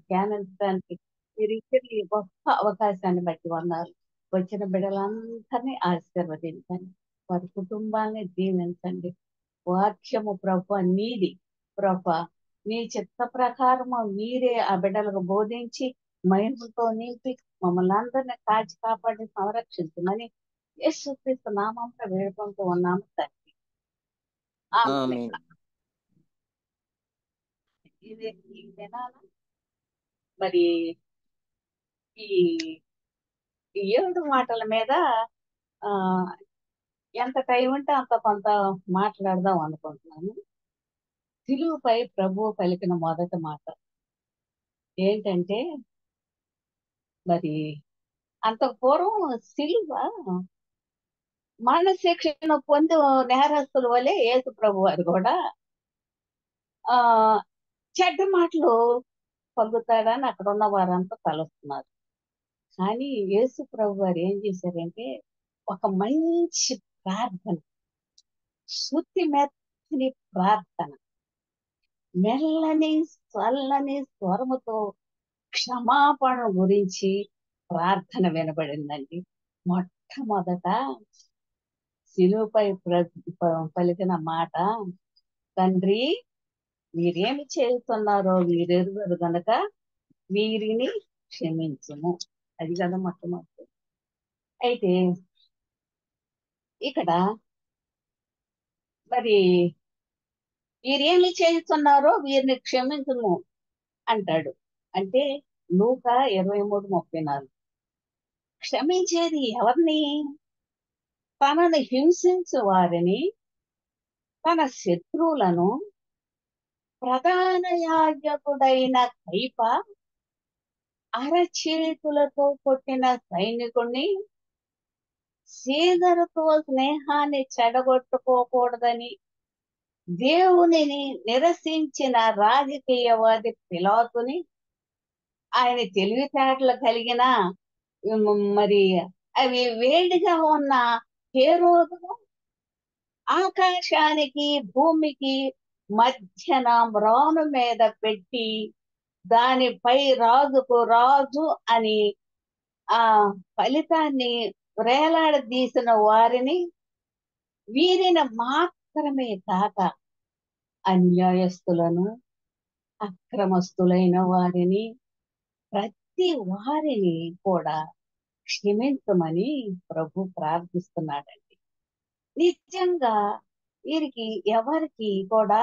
ధ్యానించడానికి మీరు ఇచ్చిన ఈ గొప్ప అవకాశాన్ని బట్టి వందనాలు. వచ్చిన బిడ్డలందరినీ ఆశీర్వదించండి. వారి కుటుంబాన్ని దీవించండి. వాక్యము ప్రభు నీది ప్రభు, నీ చిత్త ప్రకారము మీరే ఆ బిడ్డలకు బోధించి మహిమతో నింపి మమ్మల్ని అందరినీ కాచి కాపాడి సంరక్షించమని యేసుక్రీస్తు నామంలో వేడుకుంటూ ఉన్నాము తండ్రి. ఆమేన్. ఆమేన్. ఇది ఈ దినాన మరి ఈ ఈ 7 మాటల మీద ఆ ఎంత టైం ఉంటే అంత కొంత మాట్లాడదాం అనుకుంటున్నాను. సిలువపై ప్రభువు పలికిన మొదటి మాట ఏంటంటే, మరి అంతకు పూర్వం సిలువ మరణశిక్షను పొంది నేరస్తుల వలె యేసు ప్రభు వారు కూడా ఆ చెడ్డ మాటలు పలుకుతాడని అక్కడ ఉన్న వారంతా తలుస్తున్నారు. కానీ యేసు ప్రభు వారు ఏం చేశారంటే ఒక మంచి ప్రార్థన, శృతి మెత్తని ప్రార్థన, మెల్లని చల్లని స్వరముతో క్షమాపణ గురించి ప్రార్థన వినబడిందండి. మొట్టమొదట శిలువపై పలికిన మాట, తండ్రి మీరేమి చేస్తున్నారో వీరెరుగరు గనక వీరిని క్షమించుము. అది కదా మొట్టమొదటి. అయితే ఇక్కడ మరి వీరేమి చేస్తున్నారో వీరిని క్షమించుము అంటాడు. అంటే లూకా 23:34. క్షమించేది ఎవరిని? తనను హింసించు వారిని, తన శత్రువులను, ప్రధాన యాజకుడైన కైప అరచేతులతో కొట్టిన సైనికుణ్ణి, సీదరుతో స్నేహాన్ని చెడగొట్టుకోకూడదని దేవునిని నిరసించిన రాజకీయవాది పిలాతుని, ఆయన తెలివితేటలు కలిగిన మరి అవి వేడిగా ఉన్న హేరోదును, ఆకాశానికి భూమికి మధ్యన మ్రాను మీద పెట్టి దానిపై రాజుకు రాజు అని ఆ ఫలితాన్ని వేలాడదీసిన వారిని, వీరిని మాత్రమే కాక అన్యాయస్తులను, అక్రమస్తులైన వారిని, ప్రతి వారిని కూడా క్షమించమని ప్రభు ప్రార్థిస్తున్నాడండి. నిజంగా వీరికి ఎవరికి కూడా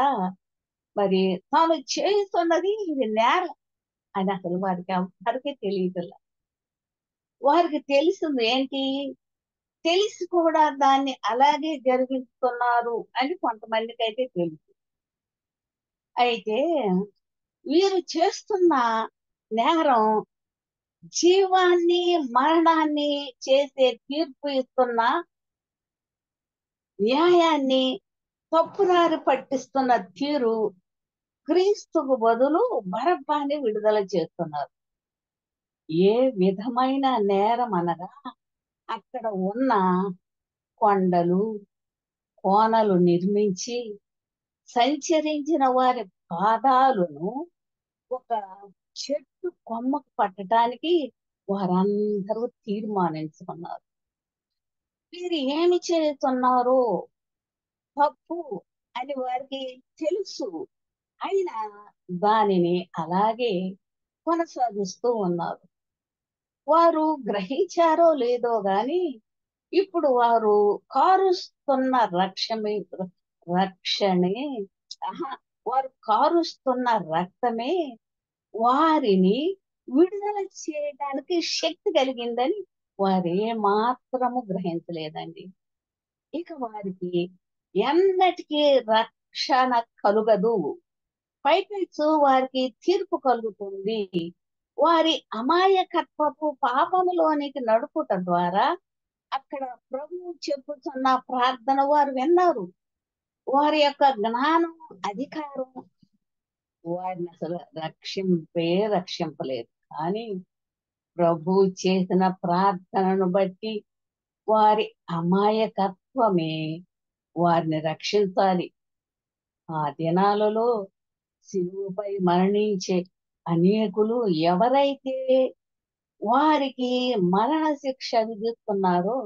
మరి తాను చేస్తున్నది ఇది నేరం అని అసలు వారికి ఎవరికి తెలియదు. వారికి తెలిసింది ఏంటి? తెలిసి కూడా దాన్ని అలాగే జరిగిస్తున్నారు అని కొంతమందికి అయితే తెలుసు. అయితే వీరు చేస్తున్న నేరం జీవాన్ని మరణాన్ని చేసే తీర్పు ఇస్తున్న న్యాయాన్ని తప్పుదారి పట్టిస్తున్న తీరు, క్రీస్తుకు బదులు బరబ్బాని విడుదల చేస్తున్నారు. ఏ విధమైన నేరం అనగా అక్కడ ఉన్న కొండలు కోనలు నిర్మించి సంచరించిన వారి పాదాలను ఒక చెట్టు కొమ్మకు పట్టడానికి వారందరూ తీర్మానించుకున్నారు. వీరు ఏమి చేస్తున్నారు తప్పు అని వారికి తెలుసు, అయినా దానిని అలాగే కొనసాగిస్తూ ఉన్నారు. వారు గ్రహించారో లేదో గాని ఇప్పుడు వారు కారుస్తున్న రక్షణే ఆహా, వారు కారుస్తున్న రక్తమే వారిని విడుదల చేయడానికి శక్తి కలిగిందని వారు ఏ మాత్రము గ్రహించలేదండి. ఇక వారికి ఎన్నటికీ రక్షణ కలుగదు, పైపెచ్చు వారికి తీర్పు కలుగుతుంది. వారి అమాయకత్వపు పాపములోనికి నడుపుట ద్వారా అక్కడ ప్రభువు చెప్పుతున్న ప్రార్థన వారు విన్నారు. వారి యొక్క జ్ఞానం, అధికారం వారిని అసలు రక్షింపలేదు. కానీ ప్రభు చేసిన ప్రార్థనను బట్టి వారి అమాయకత్వమే వారిని రక్షించాలి. ఆ దినాలలో సిలువపై మరణించే అనేకులు ఎవరైతే వారికి మరణ శిక్ష విధిస్తున్నారో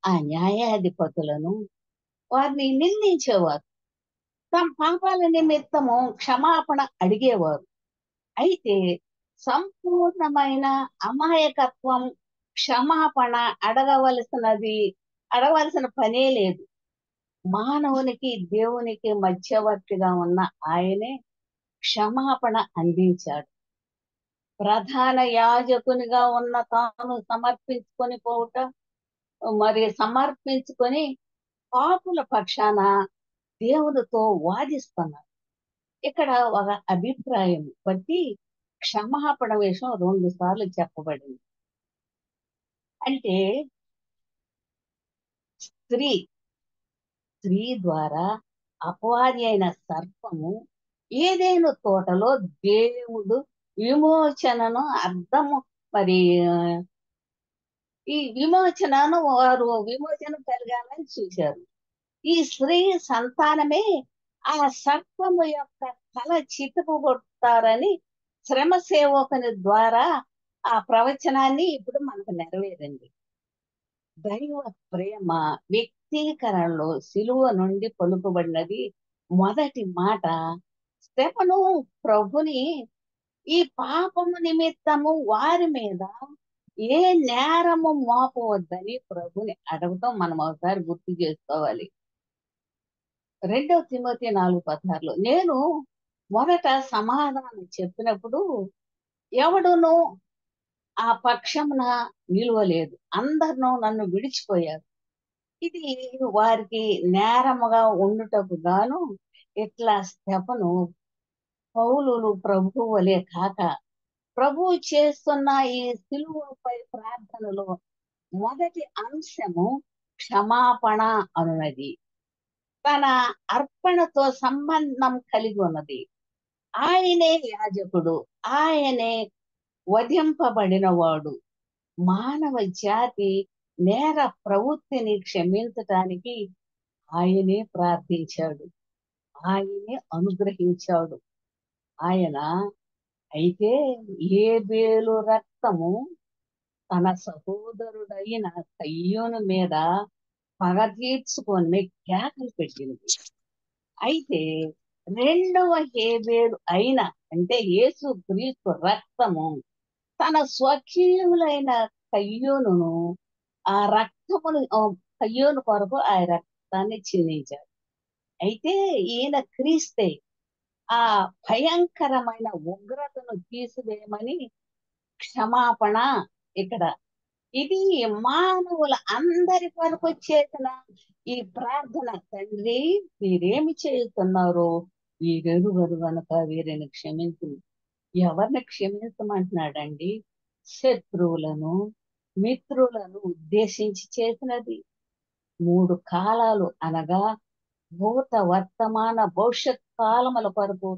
ఆ న్యాయాధిపతులను వారిని నిందించేవారు. తమ పాపాల నిమిత్తము క్షమాపణ అడిగేవారు. అయితే సంపూర్ణమైన అమాయకత్వం, క్షమాపణ అడగవలసినది అడగవలసిన పనే లేదు. మానవునికి దేవునికి మధ్యవర్తిగా ఉన్న ఆయనే క్షమాపణ అందించాడు. ప్రధాన యాజకునిగా ఉన్న తాను సమర్పించుకొని పోవుట, మరి సమర్పించుకొని పాపుల పక్షాన దేవునితో వాదిస్తున్నారు. ఇక్కడ ఒక అభిప్రాయం బట్టి క్షమాపణ విషయం 2 సార్లు చెప్పబడింది. అంటే స్త్రీ స్త్రీ ద్వారా అపవాది అయిన సర్పము ఏదైనా తోటలో దేవుడు విమోచనను అర్థము, మరి ఈ విమోచనను వారు విమోచన కలగాలని చూశారు. ఈ స్త్రీ సంతానమే ఆ సర్పము యొక్క తల చితుకుగొడతారని శ్రమ సేవకుని ద్వారా ఆ ప్రవచనాన్ని ఇప్పుడు మనకు నెరవేరింది. దైవ ప్రేమ వ్యక్తీకరణలో సిలువ నుండి పలుకబడినది మొదటి మాట. స్టెఫను ప్రభుని ఈ పాపము నిమిత్తము వారి మీద ఏ నేరము మోపవద్దని ప్రభుని అడగటం మనం ఒకసారి గుర్తు చేసుకోవాలి. 2 తిమోతి 4:16 నేను మొదట సమాధానం చెప్పినప్పుడు ఎవడును ఆ పక్షమున నిలువలేదు, అందరూ నన్ను విడిచిపోయారు. ఇది వారికి నేరముగా ఉండుటకు గాను ఇట్లా స్టెఫను పౌలులు ప్రభు వలె కాక ప్రభు చేస్తున్న ఈ సిలువపై ప్రార్థనలో మొదటి అంశము క్షమాపణ అనున్నది. తన అర్పణతో సంబంధం కలిగి ఉన్నది. ఆయనే యాజకుడు, ఆయనే వధింపబడిన వాడు. మానవ జాతి నేర ప్రవృత్తిని క్షమించటానికి ఆయనే ప్రార్థించాడు, ఆయనే అనుగ్రహించాడు. ఆయన అయితే ఏబేలు రక్తము తన సహోదరుడైన కయ్యోను మీద పగ తీర్చుకొని కేకలు పెట్టింది. అయితే రెండవ హేబేలు అయిన, అంటే యేసు క్రీస్తు రక్తము తన స్వకీయులైన కయ్యోనును ఆ రక్తమును కయ్యోను కొరకు ఆ రక్తాన్ని చిందించాడు. అయితే ఈయన క్రీస్తే ఆ భయంకరమైన ఉగ్రతను తీసివేయమని క్షమాపణ ఇక్కడ. ఇది మానవుల అందరి కొరకు చేసిన ఈ ప్రార్థన. తండ్రి, వీరేమి చేస్తున్నారో వీరెరుగరు గనుక వీరిని క్షమించు. ఎవరిని క్షమించమంటున్నాడండి? శత్రువులను, మిత్రులను ఉద్దేశించి చేసినది. 3 కాలాలు అనగా భూత, వర్తమాన, భవిష్యత్ కాలముల కొరకు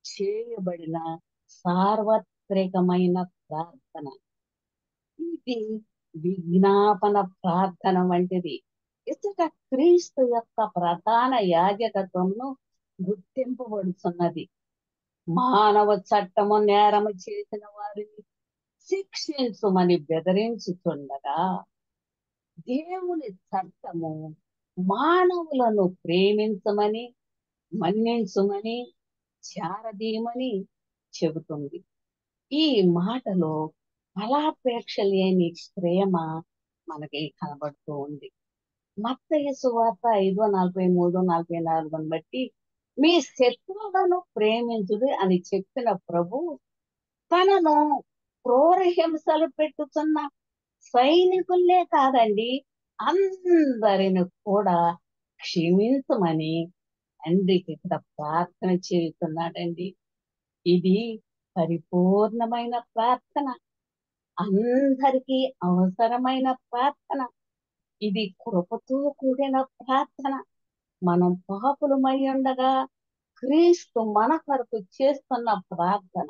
చేయబడిన సార్వత్రికమైన ప్రార్థన. ఇది విజ్ఞాపన ప్రార్థన వంటిది. ఇచ్చట క్రీస్తు యొక్క ప్రధాన యాజకత్వమును గుర్తింపబడుతున్నది. మానవ చట్టము నేరము చేసిన వారిని శిక్షించుమని బెదిరించుతుండగా, దేవుని చట్టము మానవులను ప్రేమించమని, మన్నించుమని, చేరదీయమని చెబుతుంది. ఈ మాటలో ఫలాపేక్ష లేని ప్రేమ మనకి కనబడుతూ ఉంది. మత్తయి సువార్త 5:43-44 బట్టి మీ శత్రువులను ప్రేమించుడు అని చెప్పిన ప్రభు తనను క్రూర హింసలు పెట్టుతున్న సైనికులే కాదండి, అందరిని కూడా క్షమించమని తండ్రికి ఇక్కడ ప్రార్థన చేస్తున్నాడండి. ఇది పరిపూర్ణమైన ప్రార్థన, అందరికీ అవసరమైన ప్రార్థన. ఇది కృపతో కూడిన ప్రార్థన. మనం పాపులమై ఉండగా క్రీస్తు మన కొరకు చేస్తున్న ప్రార్థన.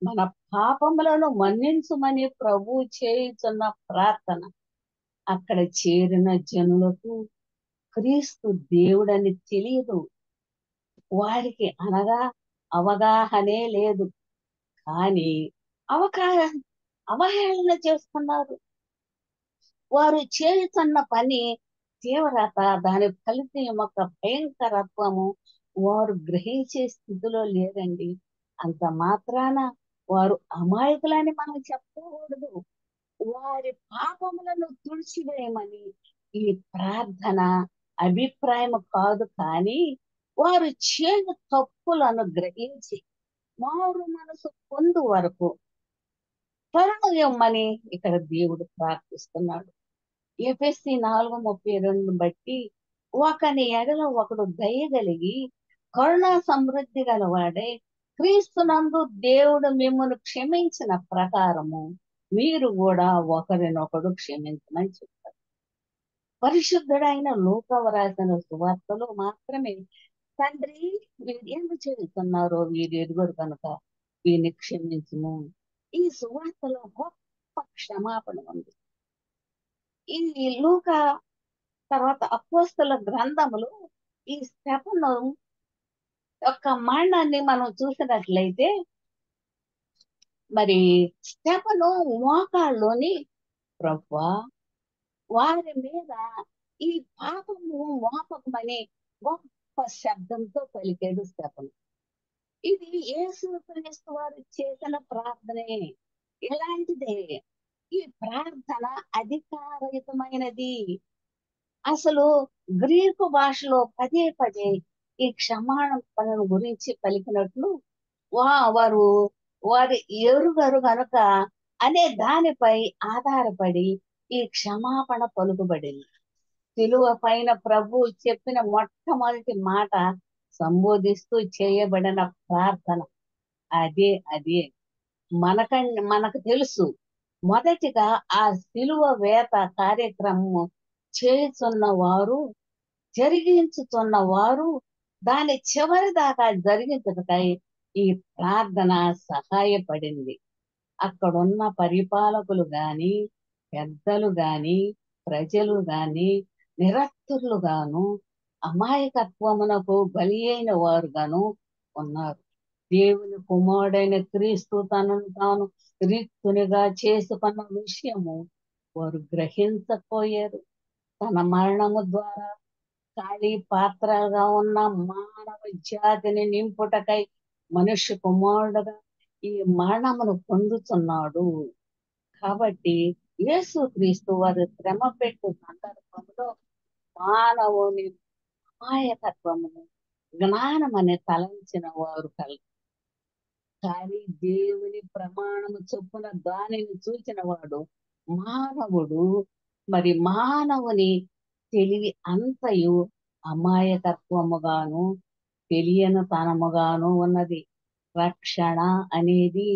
మన పాపములను మన్నించుమని ప్రభు చేయుచున్న ప్రార్థన. అక్కడ చేరిన జనులకు క్రీస్తు దేవుడని తెలియదు. వారికి అనగా అవగాహనే లేదు. కానీ అవకా అవహేళన చేస్తున్నారు. వారు చేయుచున్న పని తీవ్రత, దాని ఫలితం యొక్క భయంకరత్వము వారు గ్రహించే స్థితిలో లేరండి. అంత మాత్రాన వారు అమాయకులని మనం చెప్పకూడదు. వారి పాపములను తుడిచివేయమని ఈ ప్రార్థన అభిప్రాయం కాదు, కానీ వారు చేయు తప్పులను గ్రహించి మారు మనసు పొందు వరకు కరుణ ఇమ్మని ఇక్కడ దేవుడు ప్రార్థిస్తున్నాడు. ఎఫెసీ 4:32 బట్టి ఒకని ఎడల ఒకడు దయగలిగి కరుణా సమృద్ధి గలవాడై క్రీస్తునందు దేవుడు మిమ్మల్ని క్షమించిన ప్రకారము మీరు కూడా ఒకరినొకడు క్షమించమని చెప్పారు. పరిశుద్ధుడైన లూకా రాసిన సువార్తలో మాత్రమే తండ్రి వీరు ఏమి చేస్తున్నారో వీరు ఎరుగరు కనుక వీరిని క్షమించుము. ఈ సువార్తలో గొప్ప క్షమాపణ ఉంది. ఈ లూకా తర్వాత అపోస్తల గ్రంథములు ఈ స్తెఫను యొక్క మరణాన్ని మనం చూసినట్లయితే, మరి స్తెఫను మోకాళ్ళలోని ప్రభువా వారి మీద ఈ పాపము మోపకమని గొప్ప శబ్దంతో పలికాడు స్తెఫను. ఇది యేసుక్రీస్తు వారు చేసిన ప్రార్థనే. ఇలాంటిదే. ఈ ప్రార్థన అధికారయుతమైనది. అసలు గ్రీకు భాషలో పదే పదే ఈ క్షమాపణ గురించి పలికినట్లు వారు వారి ఎరుగరు గనుక అనే దానిపై ఆధారపడి ఈ క్షమాపణ పలుకుబడింది. సిలువ పైన ప్రభు చెప్పిన మొట్టమొదటి మాట సంబోధిస్తూ చేయబడిన ప్రార్థన అదే మనకు తెలుసు. మొదటిగా ఆ సిలువ వేత కార్యక్రమం చేస్తున్న వారు జరిగించుతున్న వారు దాని చివరి దాకా జరిగించుటకై ఈ ప్రార్థన సహాయపడింది. అక్కడున్న పరిపాలకులు గాని, పెద్దలు గాని, ప్రజలు గాని, నిరస్తులు గాను, అమాయకత్వమునకు బలి అయిన వారు గాను ఉన్నారు. దేవుని కుమారుడైన క్రీస్తు తనను తాను రిక్తునిగా చేసుకున్న విషయము వారు గ్రహించకపోయారు. తన మరణము ద్వారా ఖాళీ పాత్రగా ఉన్న మానవ జాతిని నింపుటకై మనుష్య కుమారుడుగా ఈ మరణమును పొందుతున్నాడు. కాబట్టి యేసుక్రీస్తు వారు శ్రమ పెట్టు సందర్భంలో మానవుని అమాయకత్వమును జ్ఞానమని తలంచిన వారు కానీ దేవుని ప్రమాణము చొప్పున దానిని చూచిన వాడు మానవుడు. మరి మానవుని తెలివి అంతయు అమాయకత్వముగాను తెలియని తనముగాను ఉన్నది. రక్షణ అనేది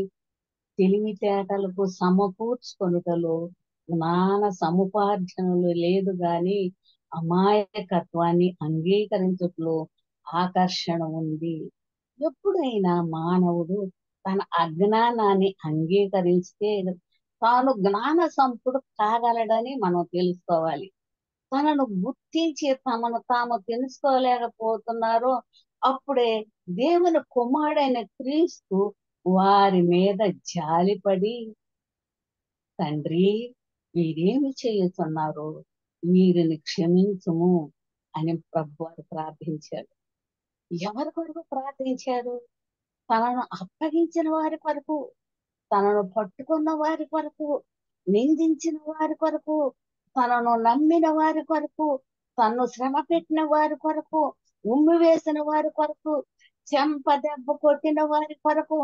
తెలివితేటలకు సమకూర్చుకొనుటలో, జ్ఞాన సముపార్జనలు లేదు గాని అమాయకత్వాన్ని అంగీకరించుటలో ఆకర్షణ ఉంది. ఎప్పుడైనా మానవుడు తన అజ్ఞానాన్ని అంగీకరిస్తే తాను జ్ఞాన సంపుడు కాగలడని మనం తెలుసుకోవాలి. తనను గుర్తించి తమను తాము తెలుసుకోలేకపోతున్నారో అప్పుడే దేవుని కుమారుడైన క్రీస్తు వారి మీద జాలిపడి, తండ్రి వీరేమి చేయుచున్నారు, వీరిని క్షమించుము అని ప్రభువారు ప్రార్థించాడు. ఎవరి కొరకు ప్రార్థించారు? తనను అప్పగించిన వారి కొరకు, తనను పట్టుకున్న వారి కొరకు, నిందించిన వారి కొరకు, తనను నమ్మిన వారి కొరకు, తనను శ్రమ పెట్టిన వారి కొరకు, ఉమ్మి వేసిన వారి కొరకు, చెంప దెబ్బ కొట్టిన వారి కొరకు,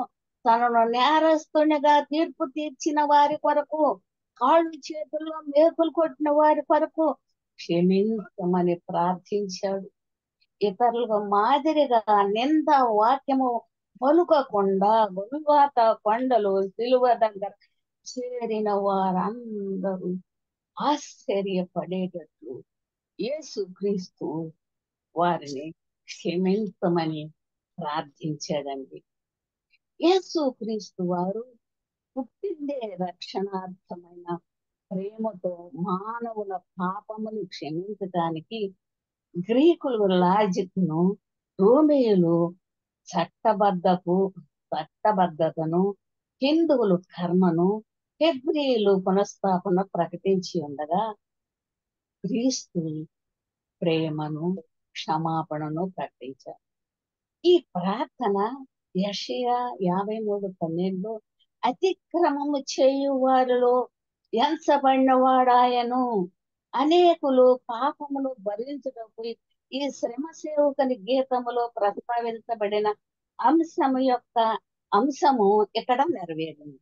తనను నేరస్తునిగా తీర్పు తీర్చిన వారి కొరకు, కాళ్ళు చేతుల్లో మేకులు కొట్టిన వారి కొరకు క్షమించమని ప్రార్థించాడు. ఇతరులకు మాదిరిగా నింద వాక్యము పలుకకుండా గొల్గొత కొండలో సిలువ దగ్గర చేరిన వారందరూ ఆశ్చర్యపడేటట్లు యేసుక్రీస్తు వారిని క్షమించమని ప్రార్థించాడండి. యేసుక్రీస్తు వారు పుట్టిందే రక్షణార్థమైన ప్రేమతో మానవుల పాపములు క్షమించడానికి. గ్రీకులు లాజిక్ను, రోమియోలు చట్టబద్ధతను హిందువులు కర్మను, హెబ్రీయులు పునఃస్థాపన ప్రకటించి ఉండగా క్రీస్తు ప్రేమను, క్షమాపణను ప్రకటించారు. ఈ ప్రార్థన యెషయా 53:12 అతిక్రమము చేయు వారిలో ఎంచబడిన వాడాయను, అనేకులు పాపములు భరించుటకు ఈ శ్రమ సేవకుని గీతములో ప్రస్తావించబడిన అంశము ఇక్కడ నెరవేరింది.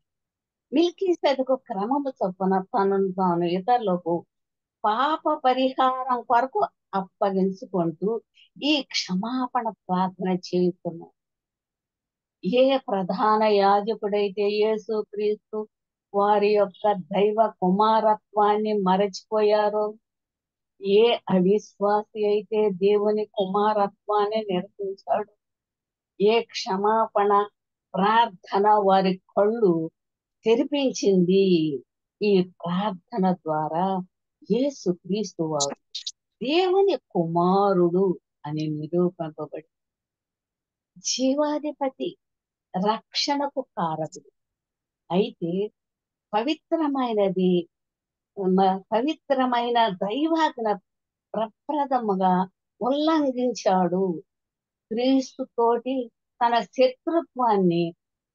మిల్కీసెదెకు క్రమము చొప్పున తనను తాను ఇతరులకు పాప పరిహారం కొరకు అప్పగించుకుంటూ ఈ క్షమాపణ ప్రార్థన చేస్తున్నాడు. ఏ ప్రధాన యాజకుడైతే యేసుక్రీస్తు వారి యొక్క దైవ కుమారత్వాన్ని మరచిపోయారో, ఏ అవిశ్వాసి అయితే దేవుని కుమారత్వాన్ని నిరసించాడు, ఏ క్షమాపణ ప్రార్థన వారి కళ్ళు తెరిపించింది. ఈ ప్రార్థన ద్వారా యేసుక్రీస్తు వారు దేవుని కుమారుడు అని నిరూపింపబడి జీవాధిపతి, రక్షణకు కారకుడు. అయితే పవిత్రమైనది పవిత్రమైన దైవాజ్ఞ ప్రప్రథముగా ఉల్లంఘించాడు. క్రీస్తు తోటి తన శత్రుత్వాన్ని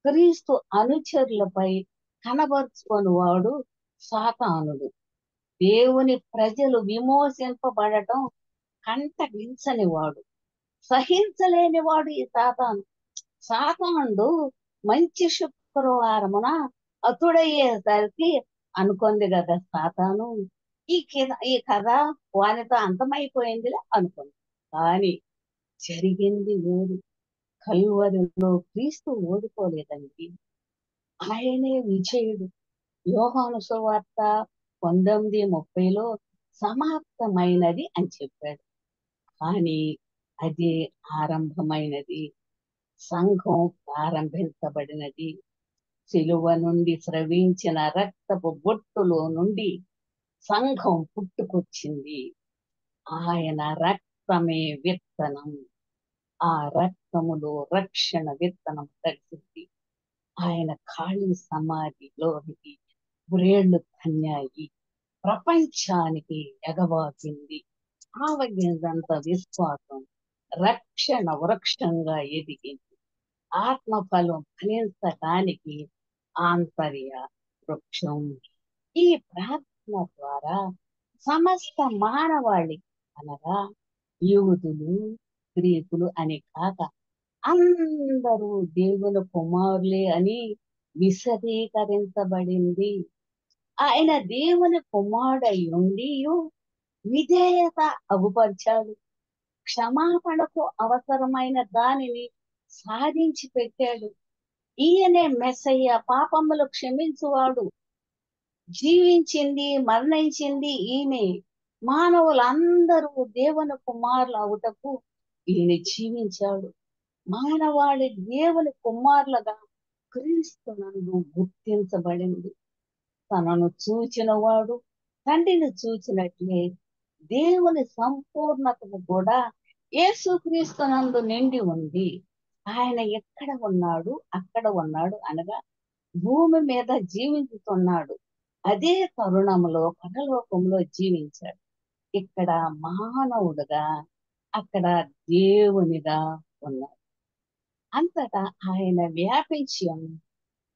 క్రీస్తు అనుచరులపై కనబరుచుకొని వాడు సాతానుడు. దేవుని ప్రజలు విమోచింపబడటం కంటగించని వాడు, సహించలేని వాడు ఈ సాతానుడు మంచి శుక్రవారమున అతుడయ్యేసరికి అనుకుంది కదా సాతాను, ఈ కథ వానితో అంతమైపోయిందిలే అనుకుంది. కానీ జరిగింది వేరు. కల్వరిలో క్రీస్తు ఓడిపోలేదండి, ఆయనే విజయుడు. యోహాను సువార్త 19:30 సమాప్తమైనది అని చెప్పాడు. కానీ అది ఆరంభమైనది, సంఘం ప్రారంభించబడినది. సిలువ నుండి స్రవించిన రక్తపు బొట్టులో నుండి సంఘం పుట్టుకొచ్చింది. ఆయన రక్తమే విత్తనం, ఆ రక్తములో రక్షణ విత్తనం తడిసింది. ఆయన ఖాళీ సమాధిలోనికి వ్రేళ్లు తన్నాయి, ప్రపంచానికి ఎగబాకింది. ఆవగింజంత విశ్వాసం రక్షణ వృక్షంగా ఎదిగింది. ఆత్మఫలం ఫలించడానికి ఆంతర్య వృక్షం. ఈ ప్రార్థన ద్వారా సమస్త మానవాళి అనగా యూదులు, గ్రీకులు అని కాక అందరూ దేవుని కుమారులే అని విశదీకరించబడింది. ఆయన దేవుని కుమారుడై ఉండి విధేయత అగుపరిచాడు. క్షమాపణకు అవసరమైన దానిని సాధించి పెట్టాడు. ఈయనే మెస్సయ్య, పాపములు క్షమించువాడు. జీవించింది, మరణించింది ఈయనే. మానవులందరూ దేవుని కుమారులు అవుటకు ఈయన జీవించాడు. మానవాళి దేవుని కుమారులుగా క్రీస్తునందు గుర్తించబడింది. తనను చూచిన వాడు తండ్రిని చూచినట్లే దేవుని సంపూర్ణతకు కూడా యేసుక్రీస్తునందు నిండి ఉంది. ఆయన ఎక్కడ ఉన్నాడు, అక్కడ ఉన్నాడు అనగా భూమి మీద జీవించుతున్నాడు. అదే తరుణంలో పరలోకంలో జీవించాడు. ఇక్కడ మానవుడుగా, అక్కడ దేవునిగా ఉన్నాడు. అంతటా ఆయన వ్యాపించి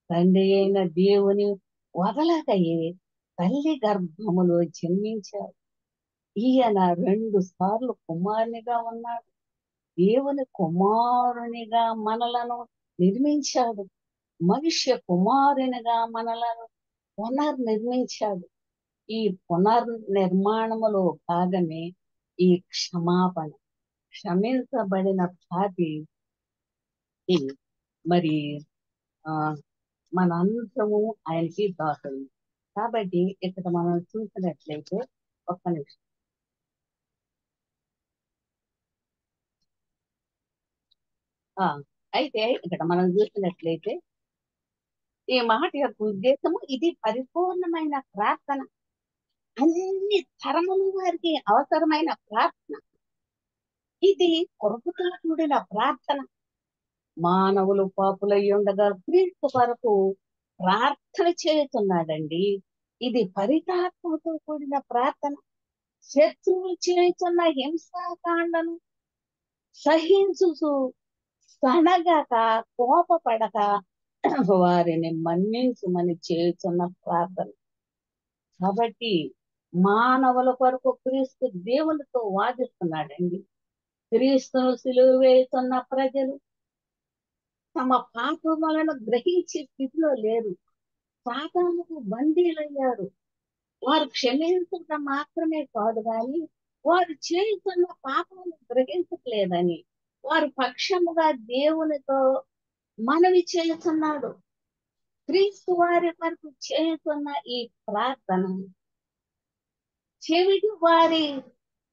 తండ్రి అయిన దేవుని వదలకయే తల్లి గర్భములో జన్మించాడు. ఈయన 2 సార్లు కుమారునిగా ఉన్నాడు. దేవుని కుమారునిగా మనలను నిర్మించాడు. మనుష్య కుమారునిగా మనలను పునర్నిర్మించాడు. ఈ పునర్నిర్మాణములో భాగమే ఈ క్షమాపణ. క్షమించబడిన పాపి మరి ఆ మనందరము ఆయనకి దాసులు. కాబట్టి ఇక్కడ మనం చూసినట్లయితే ఒక్క నిమిషం. అయితే ఇక్కడ మనం చూసినట్లయితే ఈ మాట యొక్క ఉద్దేశము ఇది పరిపూర్ణమైన ప్రార్థన. అన్ని తరముల వారికి అవసరమైన ప్రార్థన. ఇది కృపతో కూడిన ప్రార్థన. మానవులు పాపులై ఉండగా క్రీస్తు కొరకు ప్రార్థన చేస్తున్నాడండి. ఇది పరితాత్మతో కూడిన ప్రార్థన. శత్రువులు చేస్తున్న హింసాకాండను సహించుచు సనగక కోపపడక వారిని మన్నించుమని చేస్తున్న ప్రార్థన. కాబట్టి మానవుల కొరకు క్రీస్తు దేవునితో వాదిస్తున్నాడండి. క్రీస్తును సిలువ వేస్తున్న ప్రజలు తమ పాపములను గ్రహించే స్థితిలో లేరు. సాతానుకు బందీలయ్యారు. వారు క్షమించడం మాత్రమే కాదు కానీ వారు చేస్తున్న పాపమును గ్రహించట్లేదని వారు పక్షముగా దేవునితో మనవి చేస్తున్నాడు. క్రీస్తు వారి వరకు చేస్తున్న ఈ ప్రార్థన చెవిటి వారి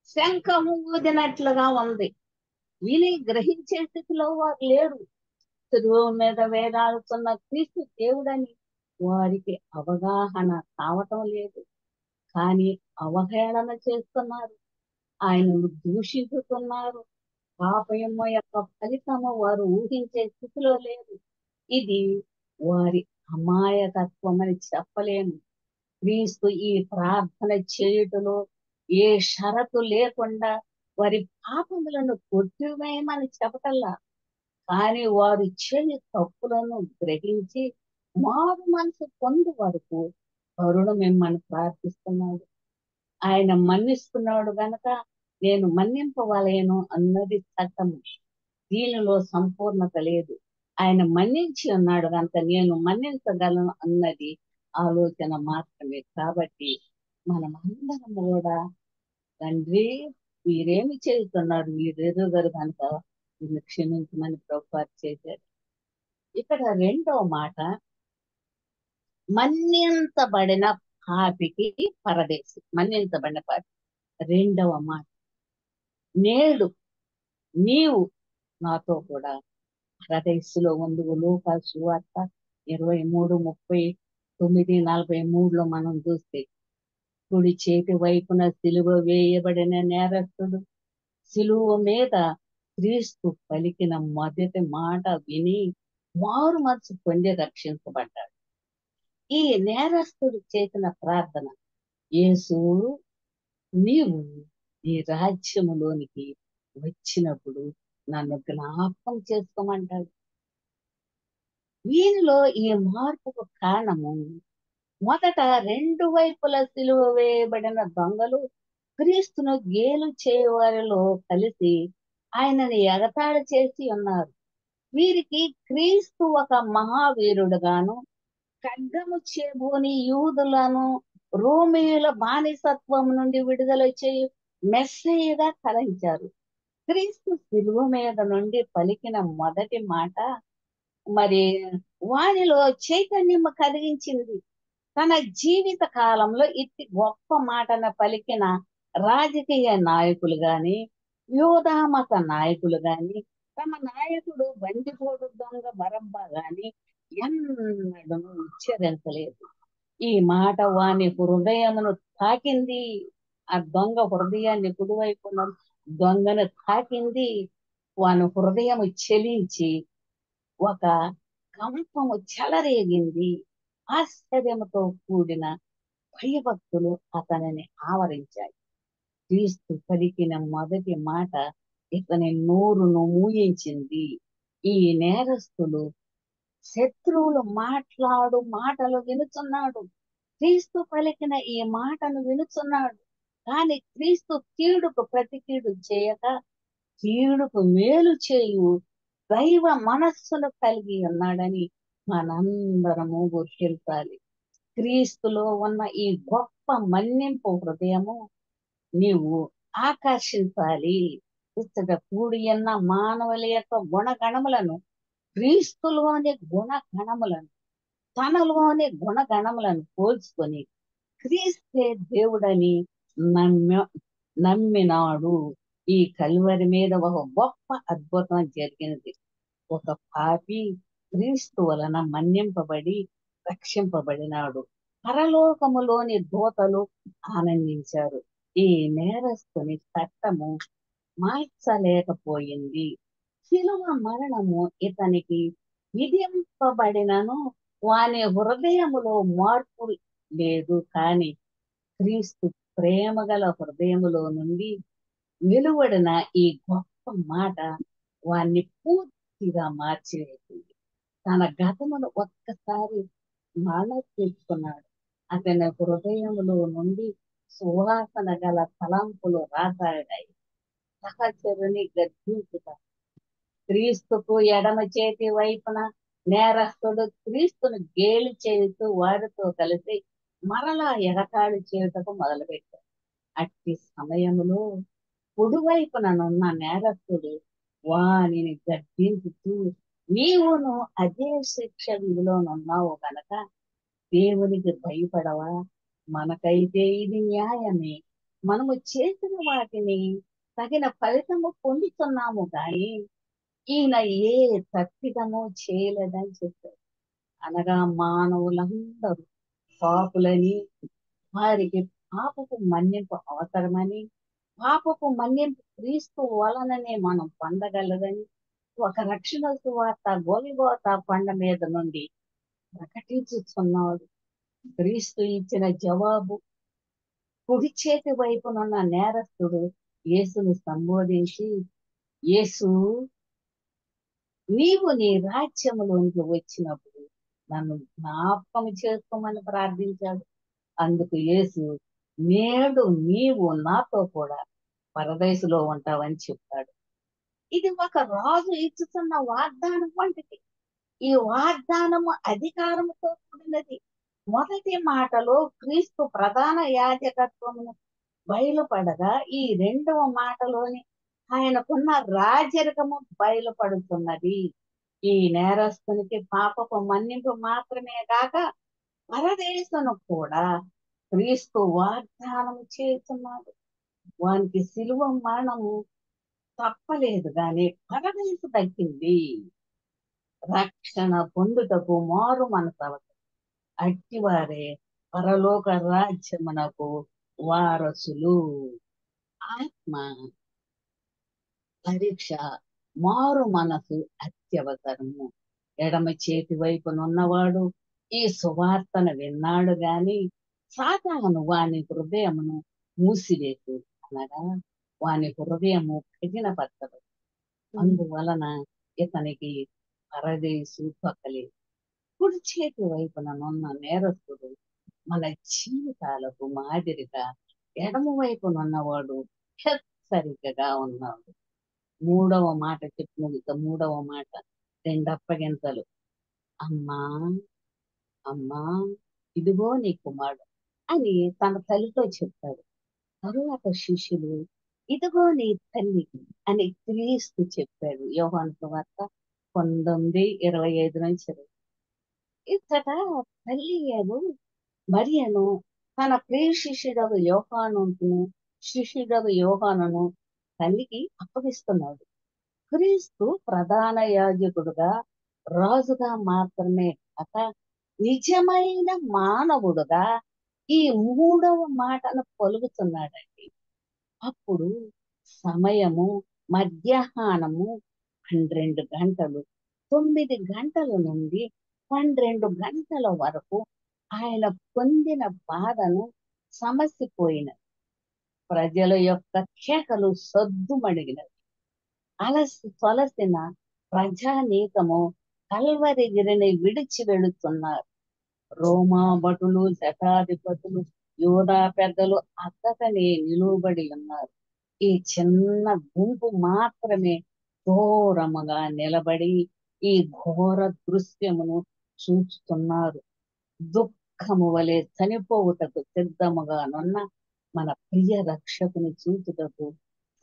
శంఖము ఊదినట్లుగా ఉంది. విని గ్రహించే స్థితిలో వారు లేరు. శిలువ మీద వేలాడుతున్న క్రీస్తు దేవుడని వారికి అవగాహన కావటం లేదు. కానీ అవహేళన చేస్తున్నారు, ఆయనను దూషించుతున్నారు. పాపము యొక్క ఫలితము వారు ఊహించే స్థితిలో లేదు. ఇది వారి అమాయకత్వం అని చెప్పలేము. క్రీస్తు ఈ ప్రార్థన చేయుటలో ఏ షరతు లేకుండా వారి పాపములను కొట్టివేయమని చెప్పటల్లా, కానీ వారు చేయు తప్పులను గ్రహించి మారు మనసు పొందు వరకు కరుణ మిమ్మల్ని ప్రార్థిస్తున్నాడు. ఆయన మన్నిస్తున్నాడు గనక నేను మన్నింపవలేను అన్నది చట్టము. దీనిలో సంపూర్ణత లేదు. ఆయన మన్నించి ఉన్నాడు కనుక నేను మన్నించగలను అన్నది ఆలోచన మాత్రమే. కాబట్టి మనమందరం కూడా తండ్రి మీరేమి చేస్తున్నారు, మీరు ఎదుగురు కనుక నిన్ను క్షమించమని ప్రభువారు చేశారు. ఇక్కడ రెండవ మాట, మన్నించబడిన పాపికి పరదేశి. మన్నించబడిన పాపి. రెండవ మాట, నేడు నీవు నాతో కూడా పరదేశులో ఉంది. లూకా సువార్త 23:39-43 మనం చూస్తే, కుడి చేతి వైపున సిలువ వేయబడిన నేరస్తుడు సిలువ మీద క్రీస్తు పలికిన మొదటి మాట విని మారు మనసు పొంది రక్షించబడ్డాడు. ఈ నేరస్తుడు చేసిన ప్రార్థన, యేసు నీవు నీ రాజ్యములోనికి వచ్చినప్పుడు నన్ను జ్ఞాపకం చేసుకోమంటాడు. వీనిలో ఈ మార్పుకు కారణము, మొదట రెండు వైపుల సిలువ వేయబడిన దొంగలు క్రీస్తును గేలు చేయవారిలో కలిసి ఆయనని ఎగతాళి చేసి ఉన్నారు. వీరికి క్రీస్తు ఒక మహావీరుడుగాను, ఖడ్గము చేబూని యూదులను రోమియుల బానిసత్వం నుండి విడుదల చేయు మెస్సయ్యగా తలంచారు. క్రీస్తు శిలువ మీద నుండి పలికిన మొదటి మాట మరి వారిలో చైతన్యం కలిగించింది. తన జీవిత కాలంలో ఇట్టి గొప్ప మాటను పలికిన రాజకీయ నాయకులు గాని, యూదామత నాయకులు గాని, తమ నాయకుడు బందిపోటు దొంగ బరబ్బా గాని ఎన్నడూ ఉచ్చరించలేదు. ఈ మాట వాని హృదయమును తాకింది. ఆ దొంగ హృదయాన్ని కుడివైపున దొంగను తాకింది. వాని హృదయము చెలించి ఒక కంపము చెలరేగింది. ఆశ్చర్యముతో కూడిన భయభక్తులు అతనిని ఆవరించాయి. క్రీస్తు పలికిన మొదటి మాట ఇతని నోరును మూయించింది. ఈ నేరస్తులు శత్రువులు మాట్లాడు మాటలు వినుచున్నాడు. క్రీస్తు పలికిన ఈ మాటను వినుచున్నాడు. కానీ క్రీస్తు కీడుకు ప్రతి కీడు చేయక కీడుకు మేలు చేయు దైవ మనస్సును కలిగి ఉన్నాడని మనందరము గుర్తించాలి. క్రీస్తులో ఉన్న ఈ గొప్ప మన్నింపు హృదయము నీవు ఆకర్షించాలి. ఇచ్చట కూడి ఉన్న మానవుల యొక్క గుణగణములను, క్రీస్తులోని గుణగణములను, తనలోని గుణగణములను పోల్చుకొని క్రీస్తే దేవుడని నమ్మినాడు. ఈ కల్వరి మీద ఒక గొప్ప అద్భుతం జరిగినది. ఒక పాపి క్రీస్తు వలన మన్నింపబడి రక్షింపబడినాడు. పరలోకములోని దూతలు ఆనందించారు. ఈ నేరస్తుని చట్టము మార్చలేకపోయింది. శిలువ మరణము ఇతనికి విధింపబడినను వాని హృదయములో మార్పు లేదు, కానీ క్రీస్తు ప్రేమగల హృదయములో నుండి వెలువడిన ఈ గొప్ప మాట వాణ్ణి పూర్తిగా మార్చివేసింది. తన గతమును ఒక్కసారి మరల తెచ్చుకున్నాడు. అతని హృదయములో నుండి సువాసన గల తలంపులు రాసాగాయి. సహచరుని గద్దించుట, క్రీస్తుకు ఎడమ చేతి వైపున నేరస్తుడు క్రీస్తును గేలి చేస్తూ వారితో కలిసి మరలా ఎగతాళి చేయుటకు మొదలుపెట్టాడు. అట్టి సమయములో కుడివైపుననున్న నేరస్తుడు వానిని గద్దించుతూ, నీవును అదే శిక్ష విధిలోనున్నావు గనక దేవునికి భయపడవా? మనకైతే ఇది న్యాయమే. మనము చేసిన వాటిని తగిన ఫలితము పొందుతున్నాము గాని ఈయన ఏ తప్పిదము చేయలేదని చెప్పారు. అనగా మానవులందరూ పాపులని, వారికి పాపపు మన్నింపు అవసరమని, పాపపు మన్నింపు క్రీస్తు వలననే మనం పొందగలదని ఒక రక్షణ సువార్త గొల్గోతా కొండ మీద నుండి ప్రకటించుచున్నాడు. క్రీస్తు ఇచ్చిన జవాబు, కుడి చేతి వైపునున్న నేరస్తుడు యేసును సంబోధించి, యేసు, నీవు నీ రాజ్యములోనికి వచ్చినప్పుడు నన్ను జ్ఞాపకం చేసుకోమని ప్రార్థించాడు. అందుకు యేసు, నేడు నీవు నాతో కూడా పరదేశులో ఉంటావని చెప్పాడు. ఇది ఒక రాజు ఇచ్చుతున్న వాగ్దానం వంటిది. ఈ వాగ్దానము అధికారముతో కూడినది. మొదటి మాటలో క్రీస్తు ప్రధాన యాజకత్వమును బయలుపడగా, ఈ రెండవ మాటలోని ఆయనకున్న రాజరికము బయలుపడుతున్నది. ఈ నేరస్తునికి పాపపు మన్నింపు మాత్రమే కాక పరదేశును కూడా క్రీస్తు వాగ్దానం చేస్తున్నాడు. వానికి సిలువ మరణము తప్పలేదు గాని పరదేశు దక్కింది. రక్షణ పొందుటకు మారు మనసవత, అట్టివారే పరలోక రాజ్యమునకు వారసులు. ఆత్మ పరీక్ష, మారు మనసు అత్యవసరము. ఎడమ చేతి వైపునున్నవాడు ఈ సువార్తను విన్నాడు గాని సాతాను వాని హృదయమును మూసివేసి, అనగా వాని హృదయము కఠినపరచదు. అందువలన ఇతనికి పరదేశు పక్కలేదు. కుడి చేతి వైపుననున్న నేరస్తుడు మన జీవితాలకు మాదిరిగా ఎడమ వైపునున్నవాడు హెచ్చరికగా ఉన్నాడు. మూడవ మాట చెప్పినది, మూడవ మాట, రెండప్పగింతలు. అమ్మా, అమ్మా, ఇదిగో నీ కుమారుడు అని తన తల్లితో చెప్పాడు. తరువాత శిష్యులు, ఇదిగో నీ తల్లి అని క్రీస్తు చెప్పాడు. యోహాను సువార్త 19:25 నుంచి. ఇచ్చట తల్లి మరియను తన ప్రియ శిష్యుడగు యోహానును తల్లికి అప్పగిస్తున్నాడు. క్రీస్తు ప్రధాన యాజకుడుగా, రాజుగా మాత్రమే కాక నిజమైన మానవుడుగా ఈ మూడవ మాటను పలుకుతున్నాడండి. అప్పుడు సమయము మధ్యాహ్నము 12 గంటలు. 9 గంటల నుండి 12 గంటల వరకు ఆయన పొందిన బాధను సమసిపోయినది. ప్రజల యొక్క కేకలు సద్దుమణిగినవి. తొలసిన ప్రజానీకము కల్వరిగిరిని విడిచి వెళుతున్నారు. రోమా భటులు, శతాధిపతులు, యూదా పెద్దలు అక్కడనే నిలువబడి ఉన్నారు. ఈ చిన్న గుంపు మాత్రమే దూరముగా నిలబడి ఈ ఘోర దృశ్యమును చూస్తున్నారు. దుఃఖము వలె చనిపోవుటకు సిద్ధముగానున్న మన ప్రియ రక్షకుని చూచుటకు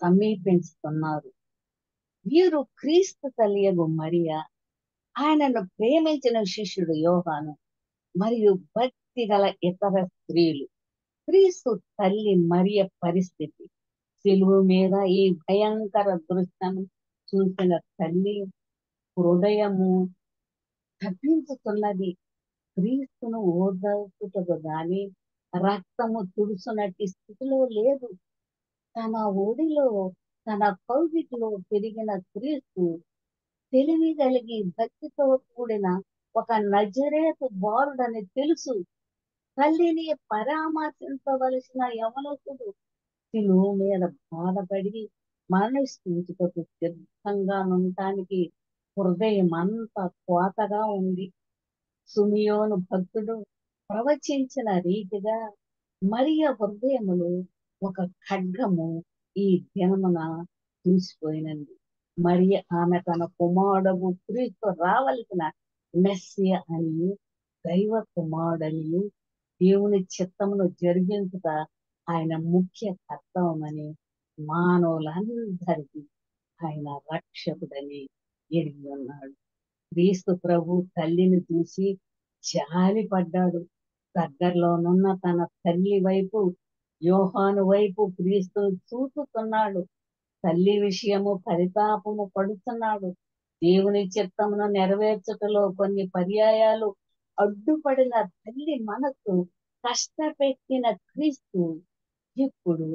సమీపిస్తున్నారు. వీరు క్రీస్తు తల్లియగు మరియ, ఆయనను ప్రేమించిన శిష్యుడు యోహాను, మరియు భక్తి గల ఇతర స్త్రీలు. క్రీస్తు తల్లి మరియ పరిస్థితి, సిలువ మీద ఈ భయంకర దృశ్యం చూసిన తల్లి హృదయము తప్పించుతున్నది. క్రీస్తును ఓదార్చుటకు గాని రక్తము తుడుచునట్టి స్థితిలో లేదు. తన ఒడిలో, తన కౌగిటిలో పెరిగిన క్రీస్తు తెలివి కలిగి భక్తితో కూడిన ఒక నజరేతు బాలుడని తెలుసు. తల్లిని పరామర్శించవలసిన యవనస్తుడు శిలువ మీద బాధపడి మరణించుటకు సిద్ధంగా ఉండటానికి హృదయం అంతా కోతగా ఉంది. సుమియోను భక్తుడు ప్రవచించిన రీతిగా మరియ హృదయములో ఒక ఖడ్గము ఈ దినమున చూసిపోయినంది. మరి ఆమె తన కుమారుడు క్రీస్తు రావలసిన మెస్సియ అని, దైవ కుమారుడని, దేవుని చిత్తమును జరిగించుట ఆయన ముఖ్య కర్తవ్యమని, మానవులందరికీ ఆయన రక్షకుడని ఎరిగి ఉన్నాడు. క్రీస్తు ప్రభు తల్లిని చూసి జాలి పడ్డాడు. దగ్గరలోనున్న తన తల్లి వైపు, యోహాను వైపు క్రీస్తు చూస్తున్నాడు. తల్లి విషయము పరితాపము పడుతున్నాడు. దేవుని చిత్తమును నెరవేర్చుటలో కొన్ని పర్యాయాలు అడ్డుపడిన తల్లి మనసు కష్టపెట్టిన క్రీస్తు ఇప్పుడు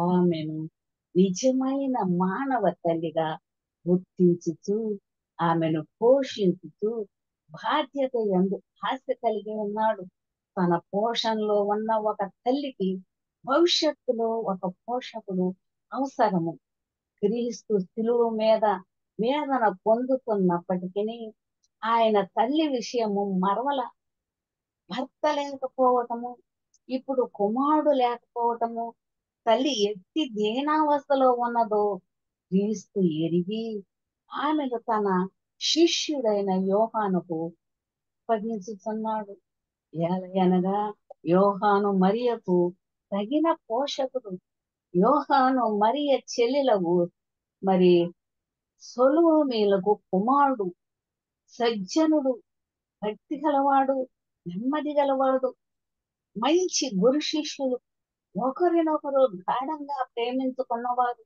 ఆమెను నిజమైన మానవ తల్లిగా గుర్తించుతూ, ఆమెను పోషించుతూ, బాధ్యత ఎందు ఆశ కలిగి ఉన్నాడు. తన పోషణలో ఉన్న ఒక తల్లికి భవిష్యత్తులో ఒక పోషకుడు అవసరము. క్రీస్తు శిలువ మీద వేదన పొందుతున్నప్పటికీ ఆయన తల్లి విషయము మరవల. భర్త లేకపోవటము, ఇప్పుడు కుమారుడు లేకపోవటము, తల్లి ఎట్టి దీనావస్థలో ఉన్నదో క్రీస్తు ఎరిగి ఆమెను తన శిష్యుడైన యోహానుకు అప్పగించుతున్నాడు. ఏలయనగా యోహాను మరియకు తగిన పోషకుడు. యోహాను మరియ చెల్లెలకు మరి సొలొమేలకు కుమారుడు, సజ్జనుడు, భక్తి గలవాడు, నెమ్మది గలవాడు, మంచి గురు శిష్యులు, ఒకరినొకరు గాఢంగా ప్రేమించుకున్నవారు.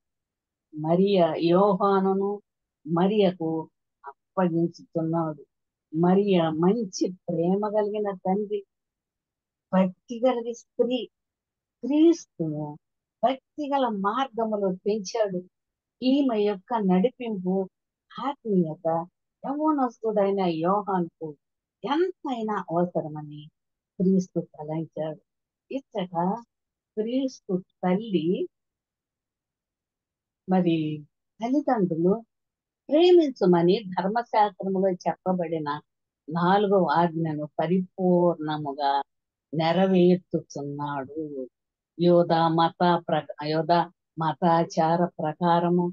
మరియ యోహానును మరియకు అప్పగించుతున్నాడు. మరియ మంచి ప్రేమ కలిగిన తండ్రి, భక్తి కలిగి స్త్రీ. క్రీస్తును భక్తి గల మార్గములో పెంచాడు. ఈమె యొక్క నడిపింపు, ఆత్మీయత యవనస్తుడైన యోహానుకు ఎంతైనా అవసరమని క్రీస్తు తలంచాడు. ఇచ్చట క్రీస్తు తల్లి మరి తల్లిదండ్రులు ప్రేమించమని ధర్మశాస్త్రములో చెప్పబడిన 4వ ఆజ్ఞను పరిపూర్ణముగా నెరవేర్చుచున్నాడు. యోధ మతాచార ప్రకారము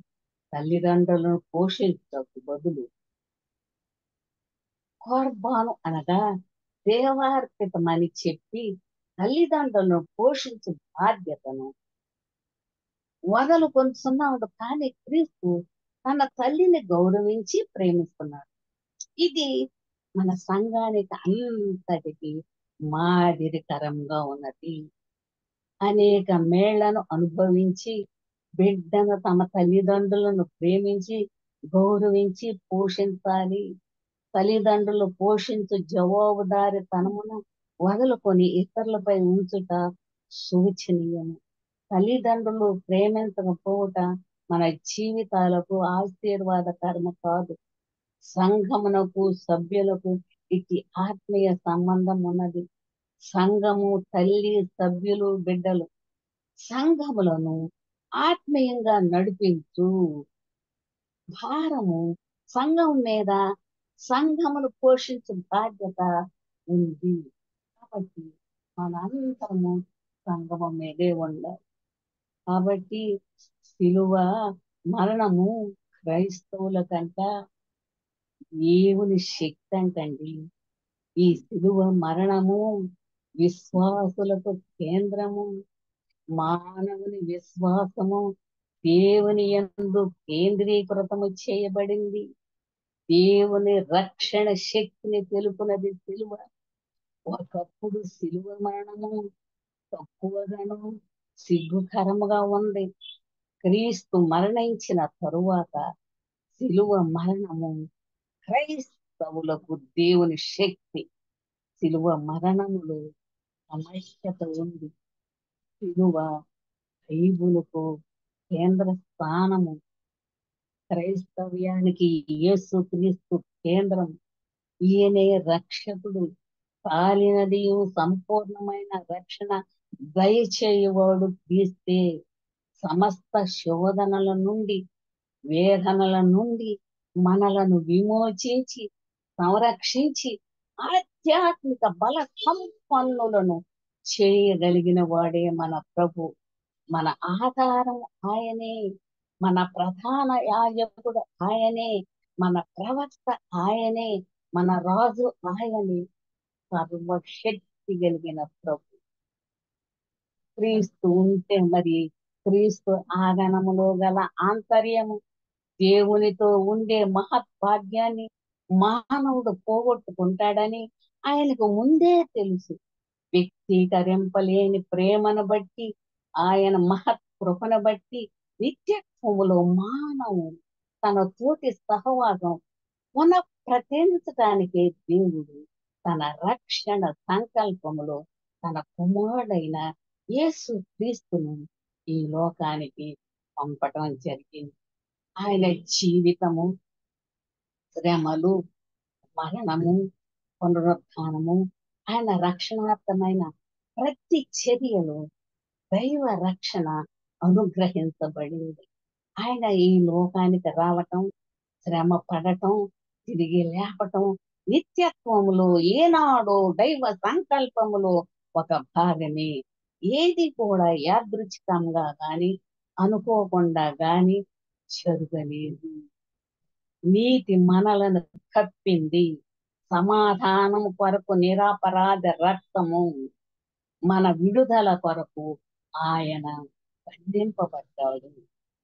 తల్లిదండ్రులను పోషించకు బదులు కోర్బాను అనగా దేవార్పితమని చెప్పి తల్లిదండ్రులను పోషించు బాధ్యతను వదలుకొంటున్నాడు. కానీ క్రీస్తు తన తల్లిని గౌరవించి ప్రేమిస్తున్నాడు. ఇది మన సంఘానికి అంతటికి మాదిరికరంగా ఉన్నది. అనేక మేళ్లను అనుభవించి బిడ్డను తమ తల్లిదండ్రులను ప్రేమించి గౌరవించి పోషించాలి. తల్లిదండ్రులు పోషించు జవాబుదారి తనమును వదులుకొని ఇతరులపై ఉంచుట శోచనీయము. తల్లిదండ్రులు ప్రేమించకపోవట మన జీవితాలకు ఆశీర్వాదకరము కాదు. సంఘమునకు సభ్యులకు ఇటు ఆత్మీయ సంబంధం ఉన్నది. సంఘము, తల్లి, సభ్యులు, బిడ్డలు సంఘములను ఆత్మీయంగా నడిపించు భారము సంఘం మీద, సంఘమును పోషించు బాధ్యత ఉంది. కాబట్టి మనందరము సంఘము మీదే ఉండాలి. కాబట్టి శిలువ మరణము క్రైస్తవుల కంట దేవుని శక్తి అంటండి. ఈ శిలువ మరణము విశ్వాసులకు కేంద్రము. మానవుని విశ్వాసము దేవుని యందు కేంద్రీకృతము చేయబడింది. దేవుని రక్షణ శక్తిని తెలుపునది శిలువ. ఒకప్పుడు శిలువ మరణము తక్కువగాను సిగ్గుకరముగా ఉంది. క్రీస్తు మరణించిన తరువాత శిలువ మరణము క్రైస్తవులకు దేవుని శక్తి. శిలువ మరణములో సమస్యత ఉంది. శిలువ బైబులుకు కేంద్ర స్థానము. క్రైస్తవ్యానికి యేసు క్రీస్తు కేంద్రం. ఈయనే రక్షకుడు, పాలినదియు సంపూర్ణమైన రక్షణ దయచేయువాడు క్రీస్తే. సమస్త శోధనల నుండి, వేదనల నుండి మనలను విమోచించి, సంరక్షించి, ఆధ్యాత్మిక బల సంపన్నులను చేయగలిగిన వాడే మన ప్రభు. మన ఆధారం ఆయనే, మన ప్రధాన యాజకుడు ఆయనే, మన ప్రవక్త ఆయనే, మన రాజు ఆయనే. సర్వశక్తి కలిగిన ప్రభు. క్రీస్తు ఉంటే మరి క్రీస్తు ఆగమనములో గల ఆంతర్యము, దేవునితో ఉండే మహత్భాగ్యాన్ని మానవుడు పోగొట్టుకుంటాడని ఆయనకు ముందే తెలుసు. వ్యక్తీకరింపలేని ప్రేమను బట్టి, ఆయన మహత్ కృపను బట్టి, నిత్యత్వములో మానవుడు తన తోటి సహవాసం పునఃప్రతించటానికే దేవుడు తన రక్షణ సంకల్పములో తన కుమారుడైన యేసు క్రీస్తును ఈ లోకానికి పంపటం జరిగింది. ఆయన జీవితము, శ్రమలు, మరణము, పునరుత్థానము, ఆయన రక్షణార్థమైన ప్రతి చర్యలో దైవ రక్షణ అనుగ్రహించబడింది. ఆయన ఈ లోకానికి రావటం, శ్రమ పడటం, తిరిగి లేపటం, నిత్యత్వములో ఏనాడో దైవ సంకల్పములో ఒక భాగమే. ఏది కూడా యాదృచ్ఛికంగా గాని, అనుకోకుండా గాని జరగలేదు. నీతి మనలను కప్పింది. సమాధానము కొరకు నిరపరాధ రక్తము, మన విడుదల కొరకు ఆయన బంధింపబడ్డాడు.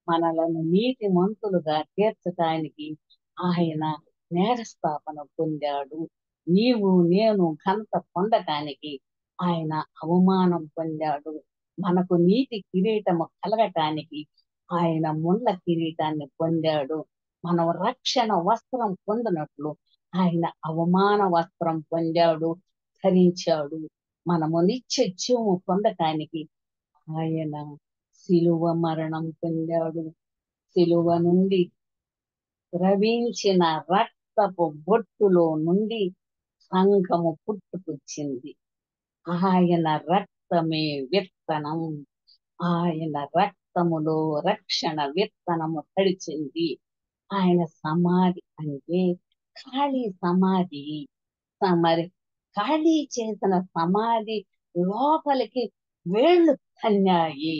మనలను నీతిమంతులుగా తీర్చడానికి ఆయన నేరస్థాపన పొందాడు. నీవు నేను ఘనత పొందటానికి ఆయన అవమానం పొందాడు. మనకు నీతి కిరీటము కలగటానికి ఆయన ముళ్ళ కిరీటాన్ని పొందాడు. మనం రక్షణ వస్త్రం పొందినట్లు ఆయన అవమాన వస్త్రం పొందాడు, ధరించాడు. మనము నిత్య జీవము పొందటానికి ఆయన శిలువ మరణం పొందాడు. శిలువ నుండి స్రవించిన రక్తపు బొట్టులో నుండి సంఘము పుట్టుకొచ్చింది. ఆయన రక్తమే విత్తనం. ఆయన రక్తములో రక్షణ విత్తనము తడిచింది. ఆయన సమాధి అంటే ఖాళీ సమాధి. మరి ఖాళీ చేసిన సమాధి లోపలికి వేళ్ళు తన్నాయి.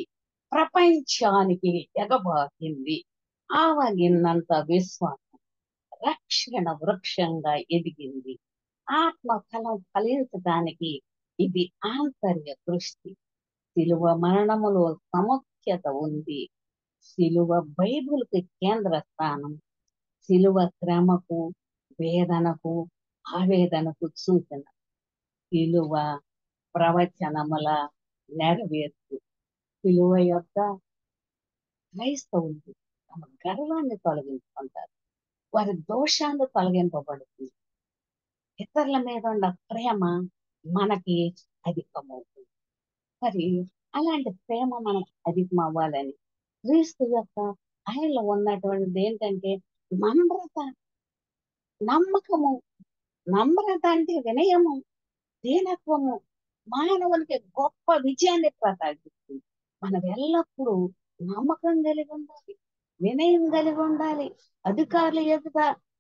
ప్రపంచానికి ఎగబాకింది. ఆవగిన్నంత విశ్వాసం రక్షణ వృక్షంగా ఎదిగింది. ఆత్మ ఫలం ఫలించడానికి ఇది ఆంతర్య దృష్టి. శిలువ మరణములో సముఖ్యత ఉంది. శిలువ బైబిల్కి కేంద్ర స్థానం. శిలువ శ్రమకు, వేదనకు, ఆవేదనకు సూచన. శిలువ ప్రవచనముల నెరవేర్పు. శిలువ యొక్క క్రైస్తవులు తమ గర్వాన్ని తొలగించుకుంటారు. వారి దోషాన్ని తొలగింపబడుతుంది. ఇతరుల మీద ఉన్న ప్రేమ మనకి అధికమవుతుంది. మరి అలాంటి ప్రేమ మనకు అధికం అవ్వాలని క్రీస్తు యొక్క ఆయనలో ఉన్నటువంటిది ఏంటంటే నమ్రత, నమ్మకము. నమ్రత అంటే వినయము, దీనత్వము మానవునికి గొప్ప విజయాన్ని ప్రసాదిస్తుంది. మనం ఎల్లప్పుడూ నమ్మకం కలిగి ఉండాలి, వినయం కలిగి ఉండాలి. అధికారుల ఎదుట,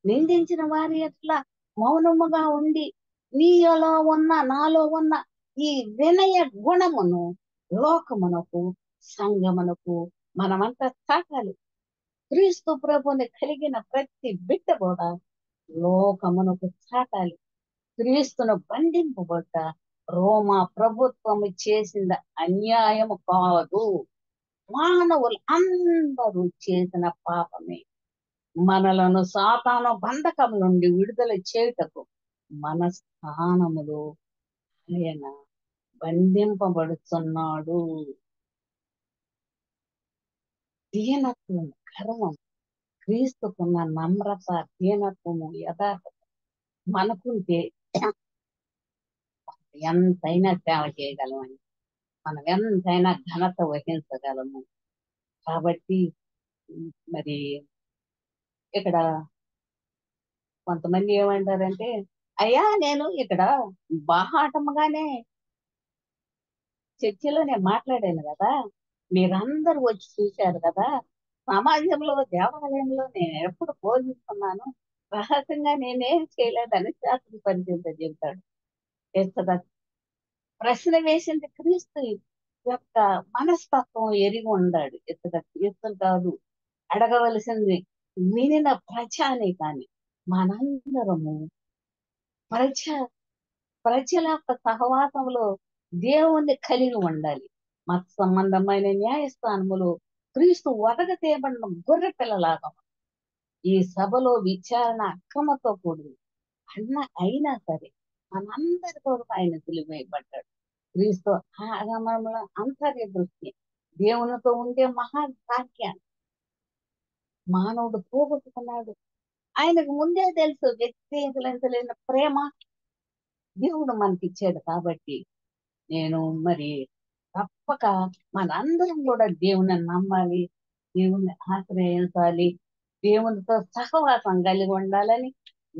నిందించిన వారి ఎదుట మౌనముగా ఉండి నీలో ఉన్న నాలో ఉన్న ఈ వినయ గుణమును లోకమునకు, సంఘమునకు మనమంతా చాటాలి. క్రీస్తు ప్రభుని కలిగిన ప్రతి బిడ్డ కూడా లోకమునకు చాటాలి. క్రీస్తును బంధింపబడ్డ రోమా ప్రభుత్వము చేసిన అన్యాయము కాదు, మానవులు అందరూ చేసిన పాపమే. మనలను సాతాను బంధకం నుండి విడుదల చేయుటకు మన స్థానములో ఆయన బంధింపబడుతున్నాడు. దీనత్వం, గర్వం, క్రీస్తుకున్న నమ్రత, దీనత్వము, యథార్థత మనకుంటే ఎంతైనా సేవ చేయగలమని, మనం ఎంతైనా ఘనత వహించగలము. కాబట్టి మరి ఇక్కడ కొంతమంది ఏమంటారంటే అయ్యా నేను ఇక్కడ బాహాటముగానే చర్చిలోనే మాట్లాడాను కదా, మీరందరూ వచ్చి చూశారు కదా, సమాజంలో దేవాలయంలో నేను ఎప్పుడు బోధిస్తున్నాను, రహస్యంగా నేనేం చేయలేదని శాస్త్రి పరిచయంతో చెబుతాడు. ఎస్తగా ప్రశ్న వేసింది క్రీస్తు యొక్క మనస్తత్వం ఎరిగి ఉన్నాడు. ఎత్తగా క్రీస్తులు కాదు అడగవలసింది, వినిన ప్రజానే కానీ మనందరము ప్రజ ప్రజల యొక్క సహవాసంలో దేవుణ్ణి కలిగి ఉండాలి. మత సంబంధమైన న్యాయస్థానములో క్రీస్తు వదగ తేబడిన గొర్రె పిల్లలాగా ఈ సభలో విచారణ అక్రమతో కూడింది అయినా సరే మనందరి కొరకు ఆయన సిలువేయబడ్డాడు. క్రీస్తు ఆగమనముల అంతర్య దృష్టి దేవునితో ఉండే మహాభాగ్యాన్ని మానవుడు పోగొట్టుకున్నాడు. ఆయనకు ముందే తెలుసు వ్యక్తిగత ప్రేమ దేవుడు మనకిచ్చాడు కాబట్టి నేను మరి తప్పక మనందరం కూడా దేవుని నమ్మాలి, దేవుని ఆశ్రయించాలి, దేవునితో సహవాసం కలిగి ఉండాలని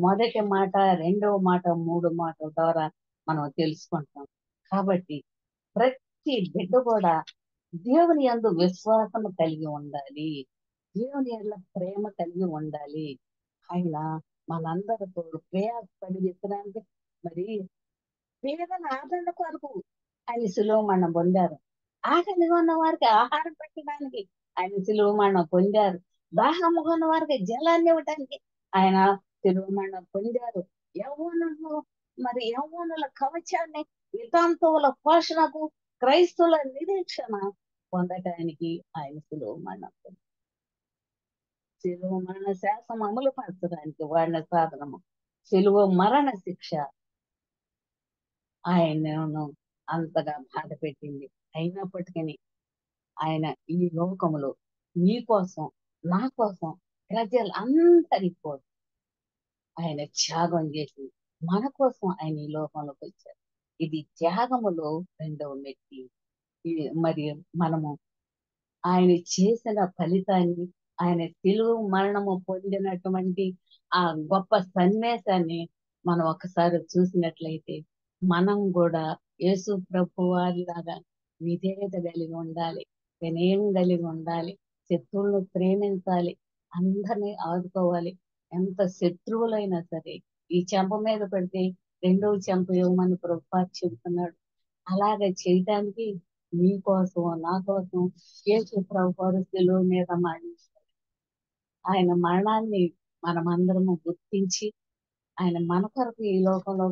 మొదటి మాట, రెండవ మాట, మూడో మాట ద్వారా మనం తెలుసుకుంటాం. కాబట్టి ప్రతి బిడ్డ కూడా దేవుని యందు విశ్వాసం కలిగి ఉండాలి, దేవుని యందు ప్రేమ కలిగి ఉండాలి. ఆయన మనందరితో ప్రయాసపడి విత్తనానికి మరి పేదల ఆదరణ కొరకు ఆయన సులువ మరణం పొందారు. ఆకలిగా ఉన్న వారికి ఆహారం పెట్టడానికి ఆయన సులువ మరణం పొందారు. దాహముగా ఉన్న వారికి జలాన్ని ఇవ్వడానికి ఆయన సులువ మరణం పొందారు. యవ్వనులు మరి యవ్వనుల కవచాన్ని, వితంతువుల పోషణకు, క్రైస్తవుల నిరీక్షణ పొందటానికి ఆయన సులువ మరణం పొందారు. సులువ మరణ శాసనం అమలు పరచడానికి వాడిన సాధనము సులువ మరణ శిక్ష ఆయనను అంతగా బాధ పెట్టింది. అయినప్పటికీ ఆయన ఈ లోకములో నీ కోసం, నా కోసం, ప్రజలందరి కోసం ఆయన త్యాగం చేసి మన కోసం ఆయన ఈ లోకంలోకి వచ్చారు. ఇది త్యాగములో రెండవ మెట్టి. మరి మనము ఆయన చేసిన ఫలితాన్ని, ఆయన సిలువ మరణము పొందినటువంటి ఆ గొప్ప సన్యాసాన్ని మనం ఒకసారి చూసినట్లయితే మనం కూడా యేసు ప్రభు వారిలాగా విధేయత కలిగి ఉండాలి, వినయం కలిగి ఉండాలి, శత్రువులను ప్రేమించాలి, అందరినీ ఆదుకోవాలి. ఎంత శత్రువులైనా సరే ఈ చెంప మీద పడితే రెండవ చెంప ఇవ్వమని ప్రభు చెబుతున్నాడు. అలాగే చేయటానికి నీ కోసం, నా కోసం యేసు ప్రభు శిలువ మీద మరణించాడు. ఆయన మరణాన్ని మనమందరము గుర్తించి ఆయన మన కొరకు ఈ లోకంలో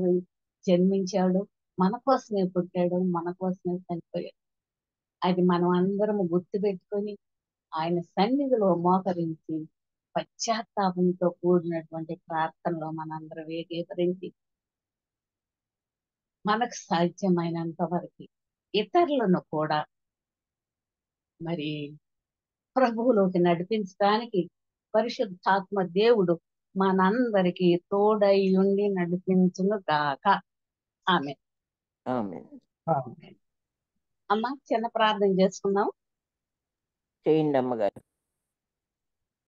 జన్మించాడు, మన కోసమే పుట్టాడు, మన కోసమే చనిపోయాడు. అది మనం అందరము గుర్తు పెట్టుకొని ఆయన సన్నిధిలో మోకరించి పశ్చాత్తాపంతో కూడినటువంటి ప్రార్థనలో మనందరం ఏకీకరించి మనకు సాధ్యమైనంత వరకు ఇతరులను కూడా మరి ప్రభువులోకి నడిపించడానికి పరిశుద్ధాత్మ దేవుడు మనందరికి తోడై ఉండి నడిపించును గాక. ఆమె అమ్మ చిన్న ప్రార్థన చేసుకుందాం. చేయండి అమ్మగారు.